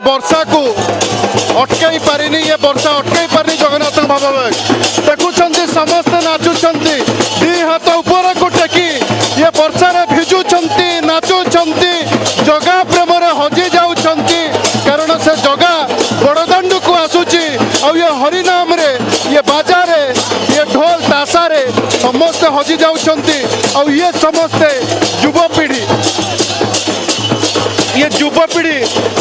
वर्षा को अटकई पारिनी ये वर्षा अटकई पारिनी जगन्नाथ बाबा देखुंत समस्ते नाचुंट दी हाथ ऊपर को टेकी ये वर्षार भिजुंट नाचुंट जगा प्रेम हजि जाऊँगी कारण से जगा बड़दाण्ड को आसूची और ये हरिनाम रे ये बाजारे ये ढोल ताशारे समस्ते हजि जाऊँगी और ये समस्ते युवपीढ़ी ये युवपीढ़ी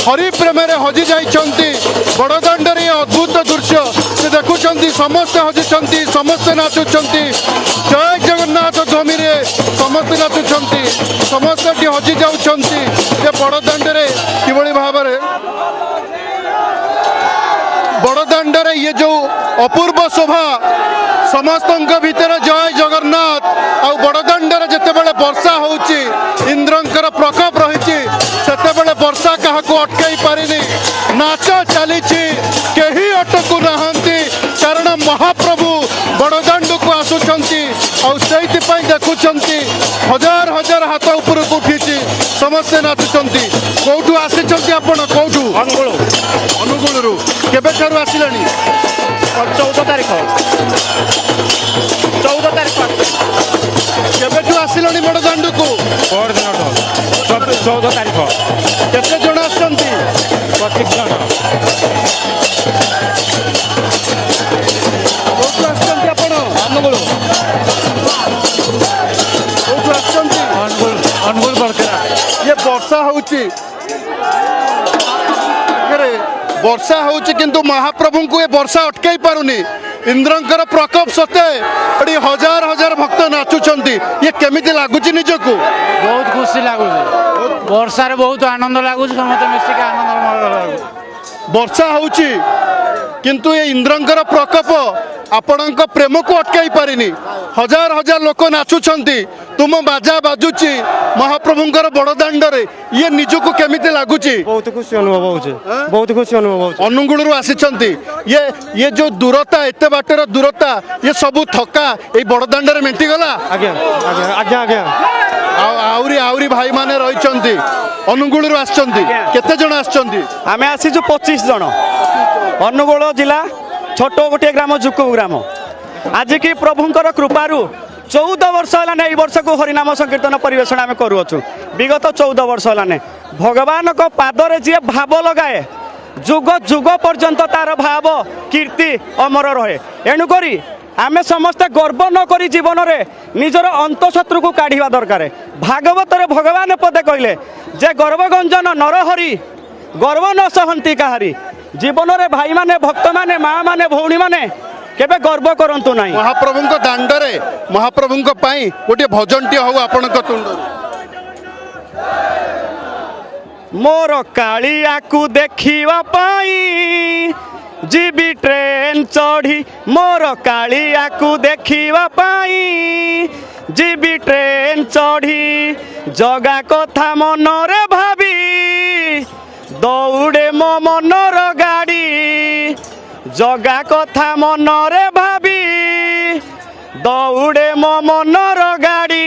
हरि प्रेम हजि जाइछंती बड़दाण्ड ये अद्भुत दृश्य से देखुंत समस्ते हजिंट समस्ते नाचुंट जय जगन्नाथ ध्वनि रे समस्ते नाचुंट समस्ते हजि जाउछंती ये बड़दाण्ड रे किभली भाव बड़दाण्ड रे ये जो अपूर्व शोभा समस्त भितर जय जगन्नाथ आउ बड़दाण्ड रे जेतेबेले वर्षा होउची इंद्रंकर प्रकोप रही सेतेबेले वर्षा काहाको अटकई पारिनी नाच चली केही अटकु नाहंती कारण महाप्रभु बड़दाण्ड को आसुचंती और से देखुंती हजार हजार हाथ ऊपर को उठी समस्ते नाचुंट कौटू आसी आपण कौटू अनुगुलू केबे ठारू आसिलानी 14 तारीख केबेठू आसिलानी बड़दाण्ड को 14 तारीख केते जण आछंती 25 जण कौटू आछंती आपण अनुगुल कौटू आछंती अनुगुल बड़केरा ये वर्षा होउची वर्षा होउची किंतु महाप्रभु को ये वर्षा अटकई पारुनी इंद्रंकर प्रकोप सते एडी हजार हजार भक्त नाचुचंती ये केमिति लागुची निजको बहुत खुशी लगुच वर्षा रे बहुत आनंद लगुच समस्त मिसिक आनंद वर्षा होउची किंतु ये इंद्रंकर प्रकोप आपणक प्रेम को अटकई पारिनी हजार हजार लोक नाचुंट तुम बाजा बाजुची महाप्रभुंकर बड़दाण्ड रे ये निजको केमिति लागुची बहुत खुशी अनुभव होचे बहुत खुशी अनुभव होचे अनुगुलरू आसिचंती ये जो दूरता एते बाटर दूरता ये सब थका ए बड़दाण्ड रे मेंटी गला आज्ञा आज्ञा आज्ञा आज्ञा आउरी आउरी भाई माने रहिचंती अनुगुलरू आछंती केते जण आछंती आमे आसीजु 25 जण अनुगुल जिला छोट गोटे ग्राम जुकु ग्राम आज की प्रभुंकर कृपारू 14 वर्ष है ये वर्ष को हरिनाम संकीर्तन परिवेषण आम करूँ विगत 14 वर्ष है भगवान को पादरे जी भाव लगाए जुग जुग पर्यंत तार भाव कीर्ति अमर रहे एणुक आमे समस्ते गर्व न करी जीवन में निजर अंतशत्रु को काढ़ा दरकार भागवत रे भगवान पदे कहले जे गर्वगंजन नरहरि गर्व न सहंती काहारी जीवन में भाई माने भक्त माने माँ माने भौणी माने केबे गर्व करंतु नाही महाप्रभुंको दांडरे महाप्रभुंको पाई गोटे भजनटी हो आपणक तुंड मोर कालिया को देखिवा पाई जीबी ट्रेन चढ़ी मोर कालिया को देखिवा पाई जीबी ट्रेन चढ़ी जगा कथा मनरे भाबी दौड़े मो मनर गाड़ी जगा कथा मनरे भाबी दौड़े मो मनर गाड़ी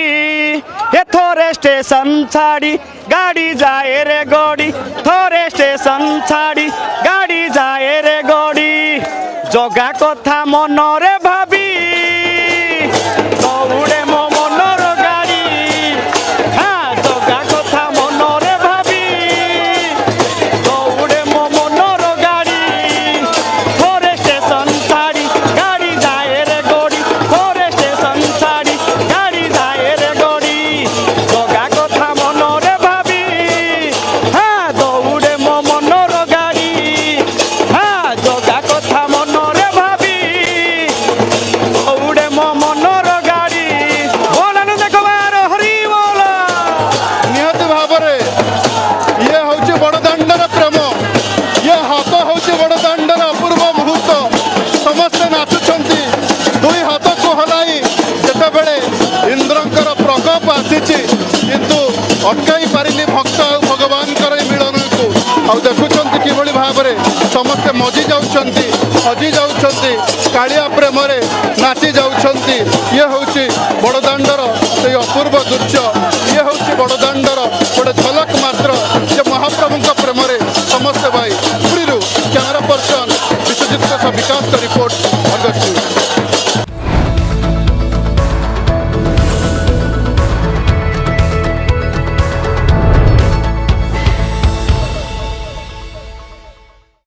हे थोरे स्टेशन छाड़ी गाड़ी जाए रे गड़ी थोरे स्टेशन छाड़ी गाड़ी जाए रे गड़ी जगा कथा मनरे भाबी दौड़े मो मनर गाड़ी हाँ जगा कथा मनरे भाबी दौड़े मो मनर गाड़ी थोरे स्टेशन छाड़ी गाड़ी जाए रे गड़ी थोरे स्टेशन छाड़ी गाड़ी जाए रे गड़ी जगा कथा मनरे भाबी हाँ दौड़े मो मनर गाड़ी हाँ जगा कथा मनरे भाबी दौड़े मो मनर गाड़ी बोलानु देखो बार हरि बोला निहत भावरे ये होची बड़दाण्डर प्रेम ये हाथ होची बड़दाण्डर अपूर्व मुहूर्त समस्ते नाचुंट दुई हाथ को हलाई जेतेबेले इंद्रंकर प्रकोप आसीची किंतु अटकई पारिनी भक्त और भगवान मिलन को और देखुंत किभली भाव समस्ते मजी जाउछंती हजी जाउछंती कालिया प्रेम नाची जाउछंती ये होची बड़दाण्डर से अपूर्व दृश्य ये होची बड़दाण्डर गोटे झलक मात्र जे महाप्रभुंक प्रेम समस्ते भाई